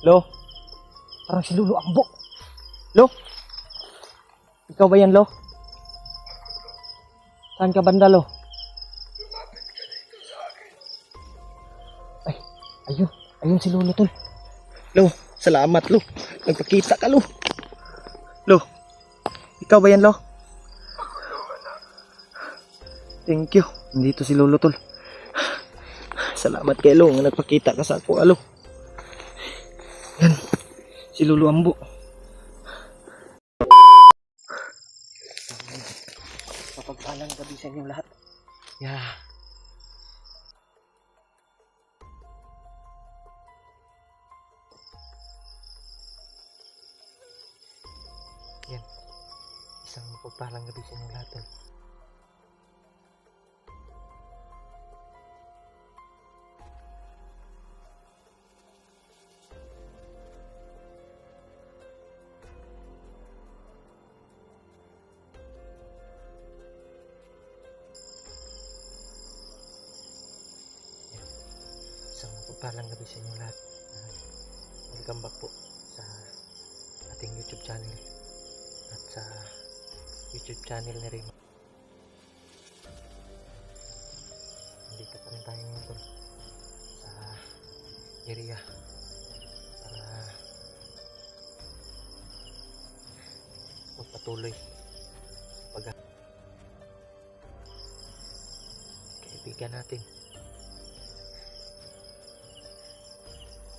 Lo, parang si Lolo Ambo. Lo, ikaw ba yan, Lo? Saan ka banda, Lo? Ay, ayun. Ayun si Lolo, tol. Lo, salamat, Lo. Nagpakita ka, Lo. Lo, ikaw ba yan, Lo? Thank you. Nandito si Lolo, tol. Salamat kay Lo. Nagpakita ka sa ako, Lo. Yan, si Lolo Ambo. Mapagpalang gabi sa inyong lahat. Yeah. Yan. Isang mapagpalang gabi sa inyong lahat. Isang mapagpalang gabi sa inyong lahat. Welcome back po sa ating YouTube channel at sa YouTube channel ni Rima. Nandito pa rin tayo ngayon tol sa area para magpatuloy sa kaibigan natin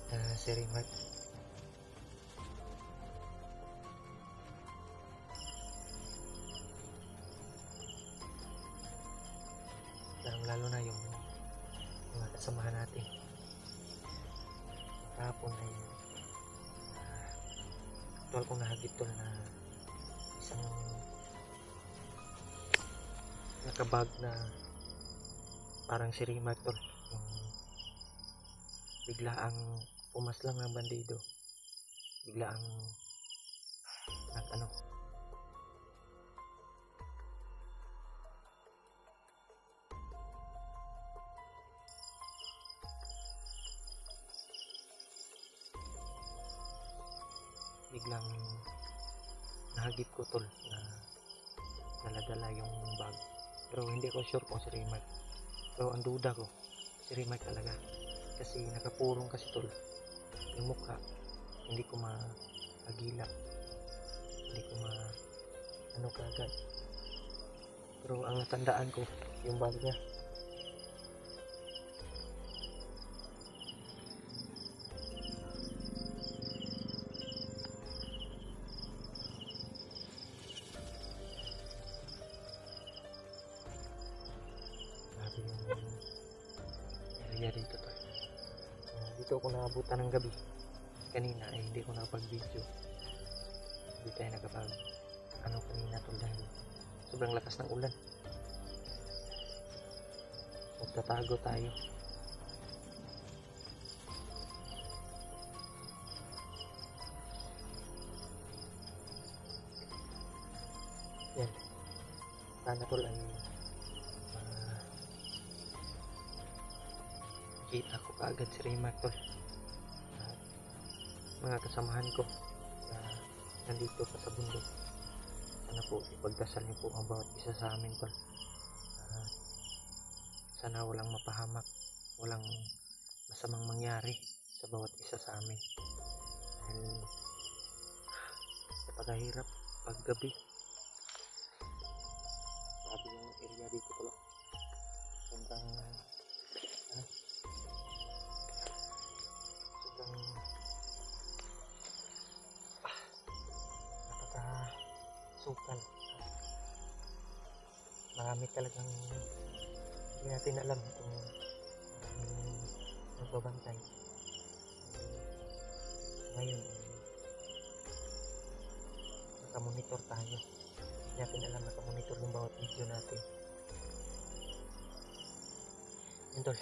na si Rimark. Lalo na yung mga kasamahan natin kahapon ay actual kong nahagip tol na isang nakabag na parang si Rimark tol, yung bigla ang pumaslang ng bandido, bigla ang biglang nahagip ko tol na daladala yung bag, pero hindi ko sure kung si Rimark, pero ang duda ko si Rimark talaga kasi nakapurong kasi tol yung mukha, hindi ko maagila, hindi ko kagad, pero ang natandaan ko yung bag niya. Area dito tol. Dito ako naabutan ng gabi kanina, ay hindi ko nakapag-video, hindi tayo nakapag kanina tol dahil sobrang lakas ng ulan. Magtatago tayo. Yan, sana tol ay kita ko kaagad si Rimark tol at mga kasamahan ko na nandito pa sa bundok. Sana po ipagdasal niyo po ang bawat isa sa amin tol. Sana walang mapahamak, walang masamang mangyari sa bawat isa sa amin dahil napakahirap pag gabi. Grabe yung area dito tol, sobrang napakasukal. Marami talagang hindi natin alam kung maraming nagbabantay. Ngayon nakamonitor tayo, hindi natin alam, nakamonitor yung bawat video natin. Yun tol,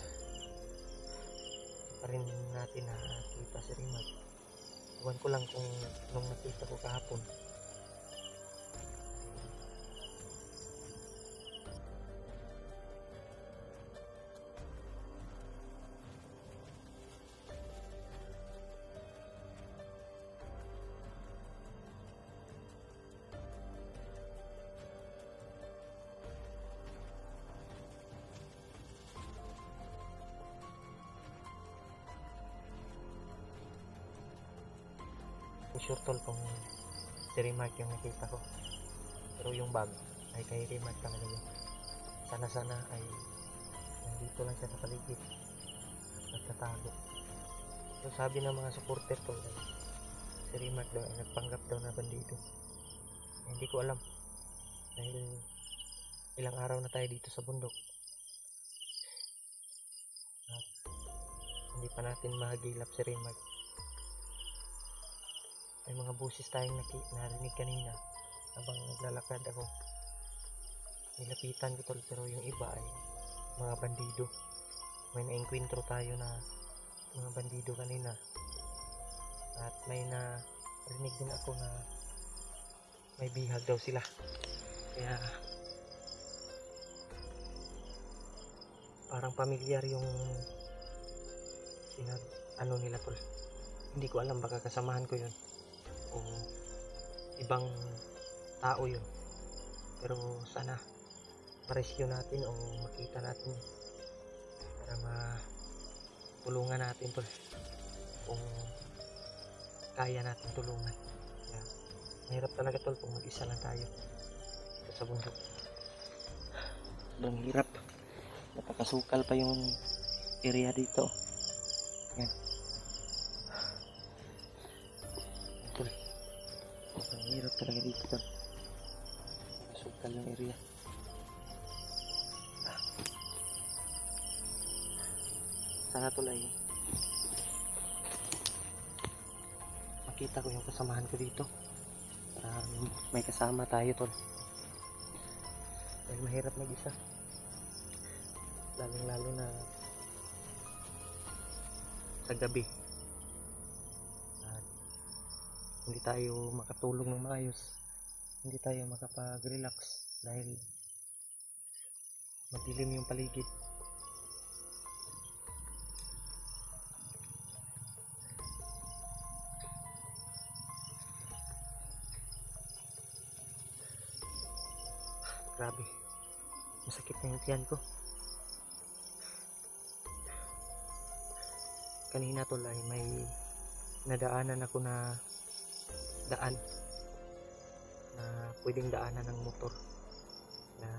pa rin natin nakita si Rimark. Iwan ko lang kung nung nakita ko kahapon ko sure tol kung si Remark yung nakita ko, pero yung bag ay kay Remark talaga yun. Sana ay nandito lang siya sa paligid at nagtatago. So sabi ng mga supporter tol ay si Remark daw ay nagpanggap daw na bandido. Hindi ko alam dahil ilang araw na tayo dito sa bundok at hindi pa natin mahagilap si Remark. May mga busis tayong narinig kanina habang naglalakad ako. Nilapitan ko tol, pero yung iba ay mga bandido. May na-encuentro tayo na mga bandido kanina at may narinig din ako na may bihag daw sila, kaya parang pamilyar yung ano nila tol. Hindi ko alam, baka kasamahan ko yun o ibang tao yun, pero sana ma-rescue natin o makita natin para matulungan natin tol kung kaya natin tulungan. Kaya mahirap talaga tol kung mag-isa lang tayo dito sa bundok. Sobrang hirap, napakasukal pa yung area dito. Yan tol, sobrang hirap talaga dito tol, napakasukal yung area. Sana tol ay makita ko yung kasamahan ko dito para may kasama tayo tol, dahil mahirap mag-isa, lalong lalo na sa gabi at hindi tayo makatulog ng maayos, hindi tayo makapag-relax dahil madilim yung paligid. Grabe, masakit na yung tiyan ko. Kanina tol ay may nadaanan ako na daan na pwedeng daanan ng motor na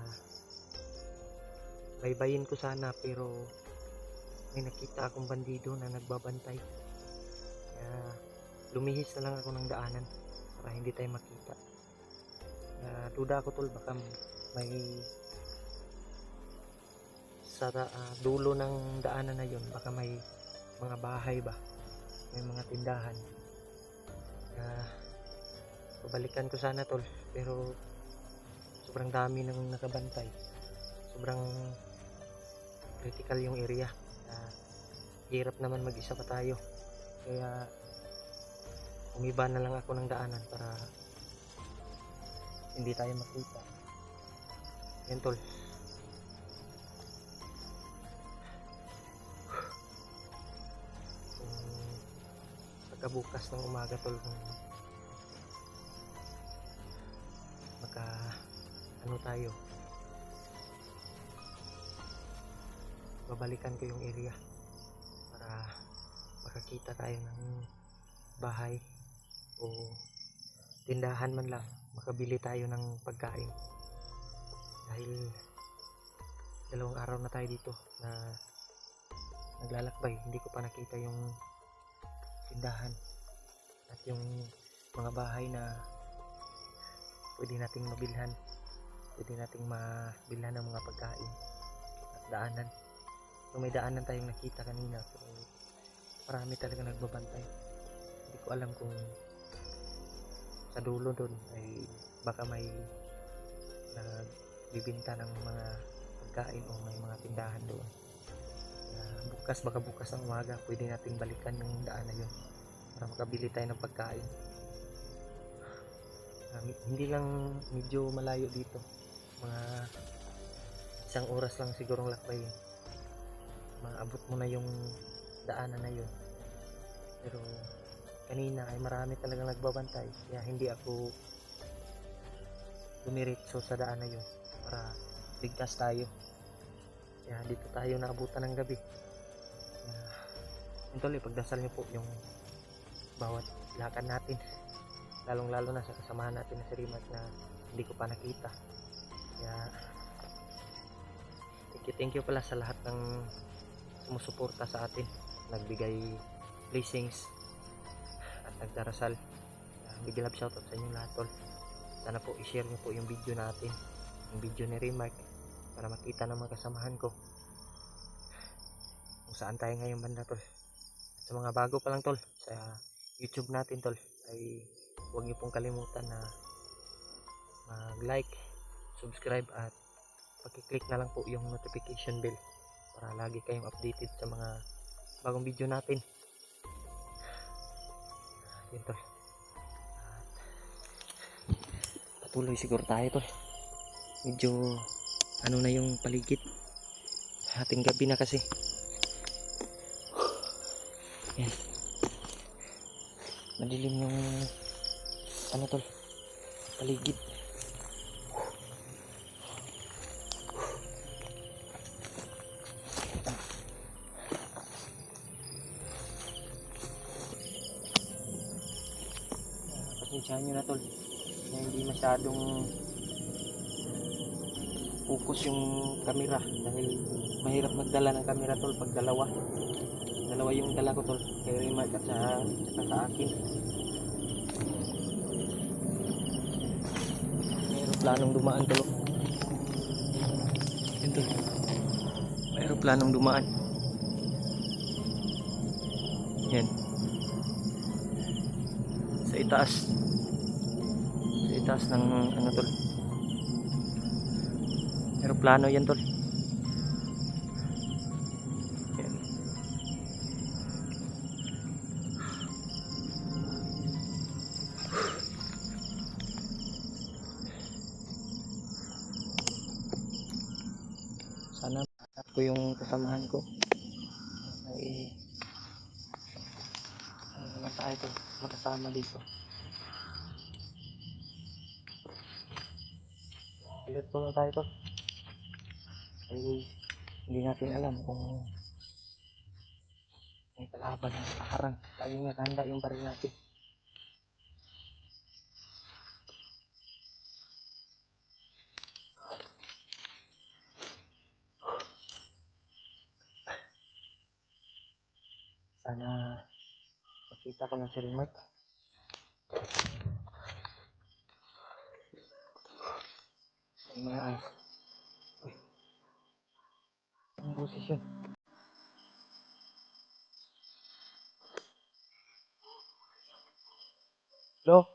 baybayin ko sana, pero may nakita akong bandido na nagbabantay, kaya lumihis na lang ako ng daanan para hindi tayo makita. Duda ako tol, baka may sa dulo ng daanan na yun, baka may mga bahay ba, may mga tindahan. Pabalikan ko sana tol, pero sobrang dami ng nakabantay, sobrang critical yung area. Hirap naman mag-isa pa tayo, kaya umiba na lang ako ng daanan para hindi tayo makita. Yan tol, pagkabukas ng umaga tol, kung ano tayo, babalikan ko yung area para makakita tayo ng bahay o tindahan man lang, makabili tayo ng pagkain, dahil 2 araw na tayo dito na naglalakbay, hindi ko pa nakita yung tindahan at yung mga bahay na pwede nating mabilhan, pwede nating mabilhan ng mga pagkain at daanan. So may daanan tayong nakita kanina, pero marami talaga nagbabantay. Hindi ko alam kung sa dulo doon ay baka may nagbibinta ng mga pagkain o may mga tindahan doon. Baka bukas ng umaga pwede nating balikan yung daan na yun para makabili tayo ng pagkain. Hindi lang medyo malayo dito, mga 1 oras lang sigurong lakbayin, maabot mo na yung daanan na yun. Pero kanina ay marami talagang nagbabantay, kaya hindi ako dumiretso sa daan na yun para ligtas tayo. Kaya dito tayo naabutan ng gabi. Ito pagdasal niyo po yung bawat lakad natin. lalong lalo na sa kasamahan natin na si Rimac na hindi ko pa nakita. Kaya thank you pala sa lahat ng sumusuporta sa atin, nagbigay blessings at nagdarasal. Big love shoutout sa inyo lahat tol. Sana po i-share nyo po yung video natin, yung video ni Rimac, para makita ng mga kasamahan ko kung saan tayo ngayon banda tol. At sa mga bago pa lang tol sa YouTube natin tol, ay huwag niyo pong kalimutan na mag-like, subscribe at paki-click na lang po yung notification bell para lagi kayong updated sa mga bagong video natin. Yun tol. Patuloy siguro tayo tol. Medyo ano na yung paligid. Hating gabi na kasi. Yan. Madilim yung ano tol, paligid. Pasensyahan nyo na tol na hindi masyadong focus yung camera dahil mahirap magdala ng camera tol pag dalawa yung dala ko tol, kay Rimac at saka sa akin. May aeroplanong dumaan tol. Yun tol, may aeroplanong dumaan. Yan sa itaas ng ano tol, aeroplano yan tol. Yan. Sana ko yung kasamahan ko ay ano naman tayo tol, makasama dito. Pilot po na tayo tol. Ay hindi natin alam kung may kalaban na nakaharang. Laging nakahanda yung baril natin. Sana makita ko na si Rimac. Ay mga ay. Uy. Ang boses yun. Lo?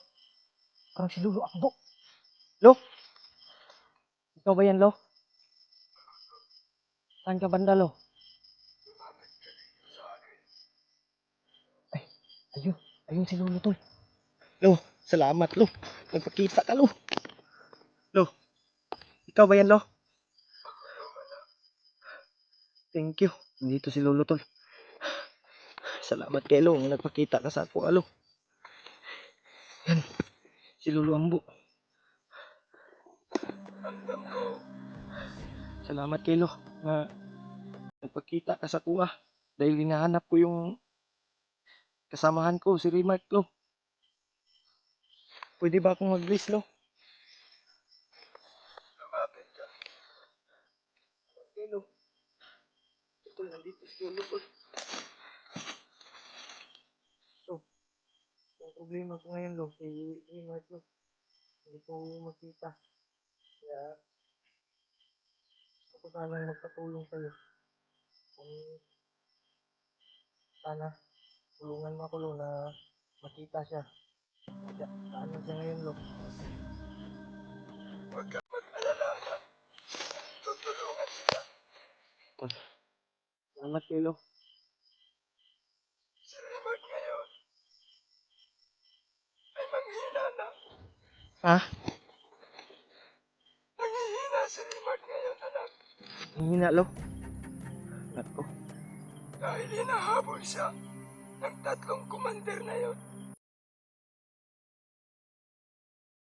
Parang si Lolo Akbo. Lo? Ikaw ba yan Lo? Saan ka banda Lo? Ay, ayun. Ayun si Lolo tol. Lo, salamat Lo. Nagpakita ka Lo. Lo, ikaw ba yan Lo? Thank you. Nandito si Lolo tol. Salamat kay Lo. Nagpakita ka sa ako Lo. Yan. Si Lolo Ambo. Salamat kay Lo na nagpakita ka sa kuha. Dahil hinahanap ko yung kasamahan ko, si Rimac Lo. Pwede ba akong mag-race Lo? Okay Lo. Ito, nandito si Lolo Tol. So, yung problema ko ngayon Lo, si Rimac Lo. Hindi ko makita. Kaya, ako sana magpatulong sa'yo. Kung sana, tulungan mo ako Lo na makita siya. Kaya, saan na siya ngayon Lo? Huwag ka mag-alala. Tutulungan kita. Salamat kay Lo. Si Rimac ngayon ay manghihina na. Ha? Manghihina si Rimac ngayon, anak. Manghihina Lo? Anak ko. Dahil hinahabol siya ng tatlong commander na yun.